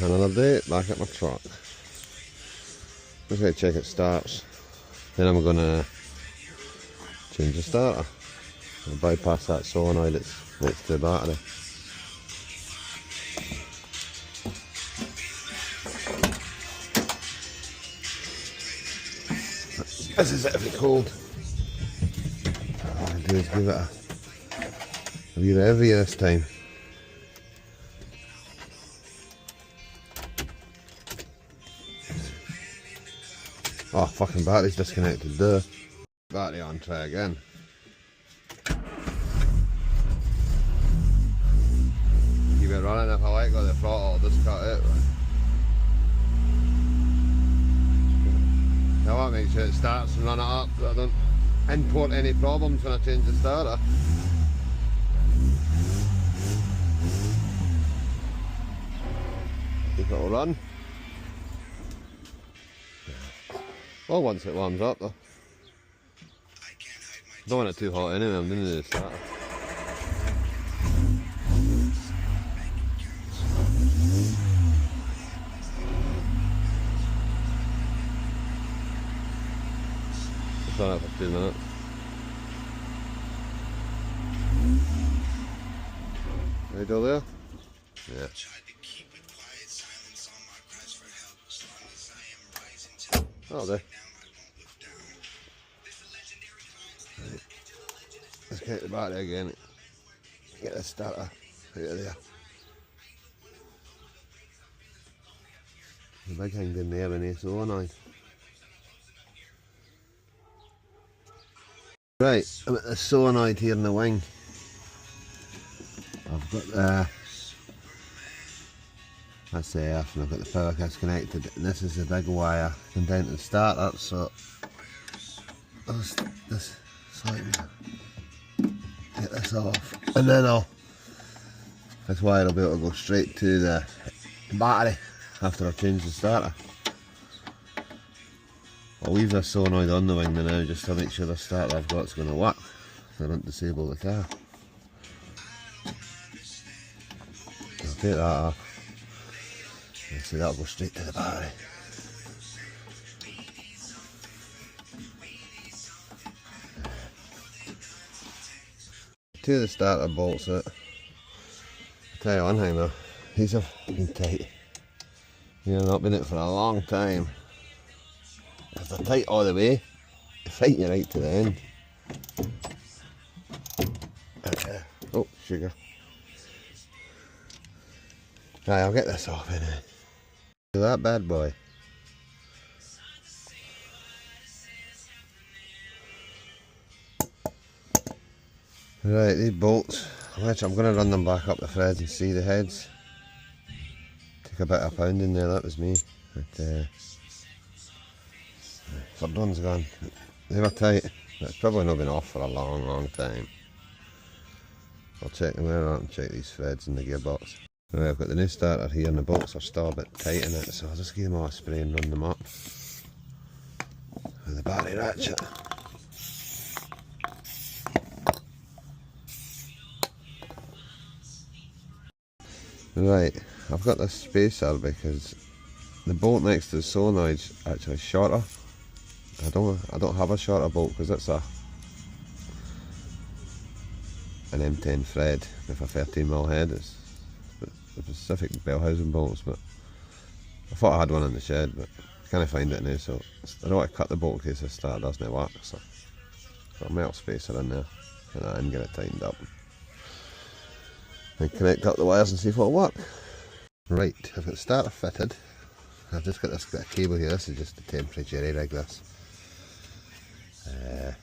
another day back at my truck. Just going to check it starts. Then I'm going to change the starter. I'll bypass that solenoid that's next to the battery. This is it if it's cold. All I do is give it a wee revvy this time. Oh, fucking battery's disconnected there. Battery on, try again. Keep it running. If I let go of the throttle, I'll just cut it. Now I want to make sure it starts and run it up so I don't import any problems when I change the starter. Think it'll run. Well, once it warms up though. Don't want it too hot anyway, I'm doing the starter. Just run it for 2 minutes. Ready to go there? Yeah. Oh, there. Right. Let's get the battery again. Get the starter out of there. The big thing in there when it's solenoid. Right, I'm at the solenoid here in the wing. I've got that's the earth and I've got the power cast connected, and this is the big wire going down to the starter, so this slightly get this off, and then this wire will be able to go straight to the battery after I change the starter. I'll leave this solenoid on the wing now just to make sure the starter I've got is going to work, so I don't disable the car. I'll take that off. See, that'll go straight to the battery. Two of the starter bolts out. I'll tell you one thing though, these have been tight. You know, not been it for a long time. If they're tight all the way, they fight you right to the end. Oh, sugar. Right, I'll get this off anyway. That bad boy. Right, these bolts, which I'm going to run them back up the threads and see the heads. Take a bit of pounding there, that was me. But third one's gone. They were tight, but it's probably not been off for a long time. I'll check them out and check these threads in the gearbox. Right, I've got the new starter here and the bolts are still a bit tight in it, so I'll just give them all a spray and run them up with the battery ratchet. Right, I've got this spacer because the bolt next to the solenoid's actually shorter. I don't have a shorter bolt because it's an M10 thread with a 13mm head. It's the specific bell housing bolts, but I thought I had one in the shed, but I can't find it now, so I don't want to cut the bolt in case the starter doesn't work, so got a metal spacer in there and get it tightened up and connect up the wires and see if it'll work. Right, I've got the starter fitted. I've just got this bit of cable here. This is just a temporary jerry rig, this. That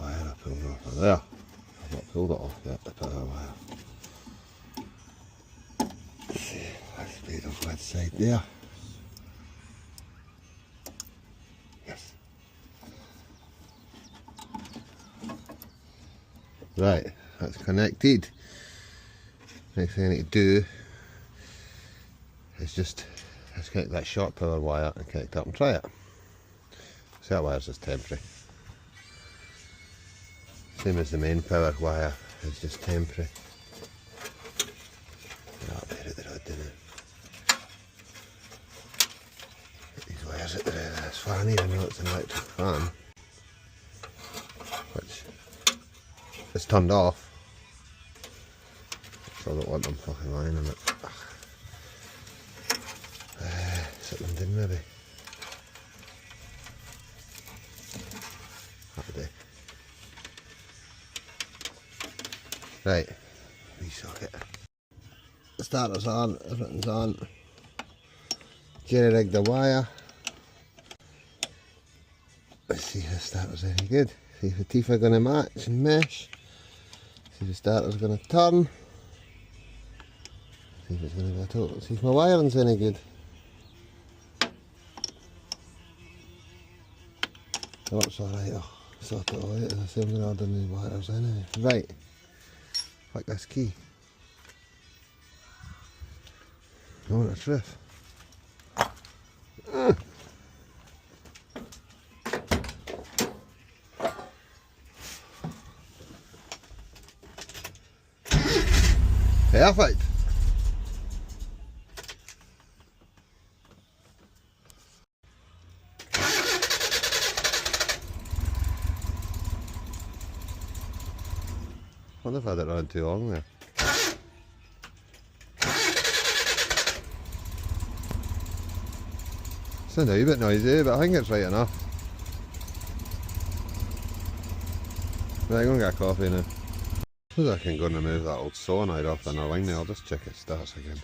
wire I pulled off of there. I've not pulled it off yet, the power wire. Let's see, let's be on that side there. Yes. Right, that's connected. Next thing I need to do is just connect that short power wire and connect up and try it. See, that wire's just temporary. Same as the main power wire, it's just temporary. fan, even though it's an electric fan, which is turned off, so I don't want them fucking lying in it. Sit them down maybe. That'll do. Right, resocket. The starter's on, everything's on. Jerry rigged the wire. Let's see if the starter's any good. See if the teeth are going to match and mesh. See if the starter's going to turn. See if it's going to be a total. See if my wiring's any good. It works alright. I'll sort it all out. I say I'm going to order new wires anyway. Right. Like this key. I want a truth. Perfect. I wonder if I had it running too long there. Sounds a wee bit noisy, but I think it's right enough. Right, I'm going to get a coffee now. I suppose I can go and remove that old solenoid off the inner wing now. I'll just check it starts again.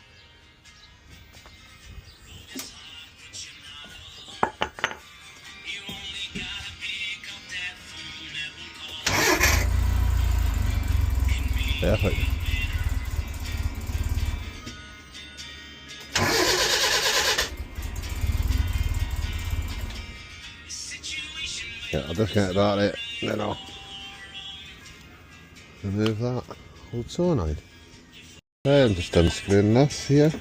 Perfect. Yeah, I'll disconnect that out, then I'll remove that old solenoid. I'm just unscrewing this here.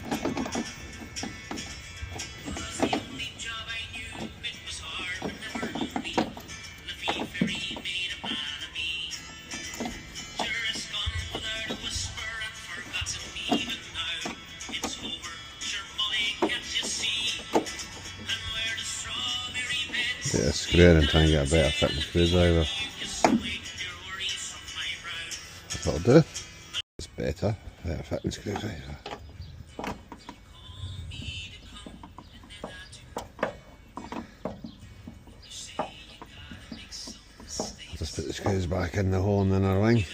Get a screw in and try and get a better fitting screwdriver. That'll do. It's better fitting screwdriver. I'll just put the screws back in the hole in the inner wing.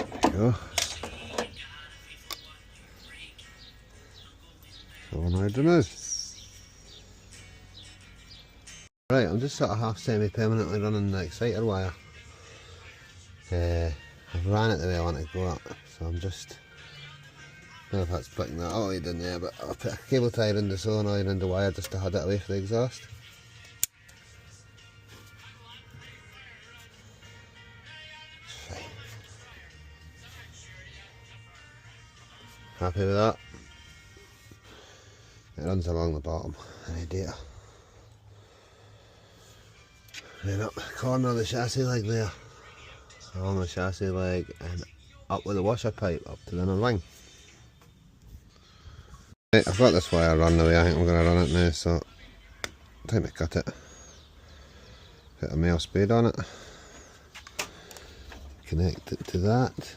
There we go. Solenoid removed. Right, I'm just sort of half semi-permanently running the exciter wire. I've ran it the way I want to go up, so I'm just, I don't know if that's putting that all the way in there, but I'll put a cable tie in the solenoid and the wire just to head it away for the exhaust. It's fine. Happy with that? It runs along the bottom, any data. Then up the corner of the chassis leg there, along the chassis leg and up with the washer pipe up to the inner wing. Right, I've got this wire run the way I think I'm going to run it now, so time to cut it. Put a male spade on it, connect it to that.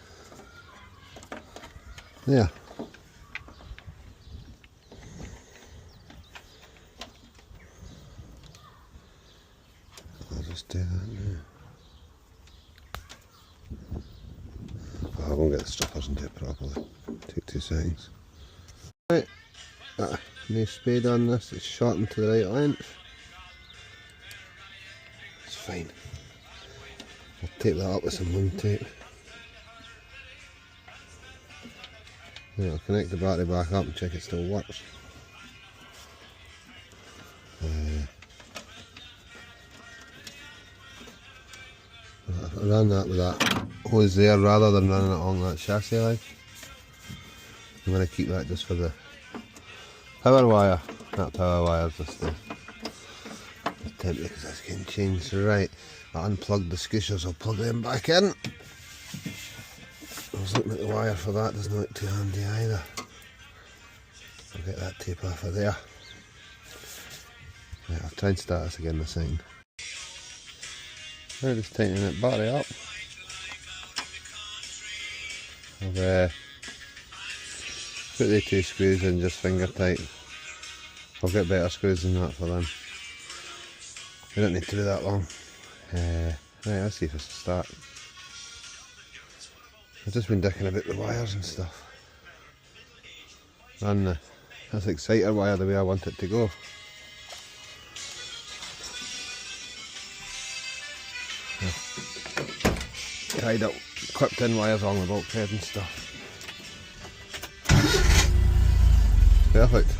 There. Do that now. Oh, I won't get the stoppers and do it properly. Take 2 seconds. Right, new spade on this, it's shortened to the right length. It's fine. I'll tape that up with some mum tape. Then I'll connect the battery back up and check it still works. I ran that with that hose there rather than running it along that chassis leg. I'm going to keep that just for the power wire. That power wire is just the temporary because that's getting changed. Right, I unplugged the scooters, I'll plug them back in. I was looking at the wire for that, doesn't look too handy either. I'll get that tape off of there. Right, I'll try and start this again this second. Now just tightening it battery up. I've put the 2 screws in just finger tight. I'll get better screws than that for them. We don't need to do that long. Right, let's see if it's a start. I've just been dicking about the wires and stuff. Run this exciter wire the way I want it to go. I've tied up, clipped in wires along the bulkhead and stuff. Perfect.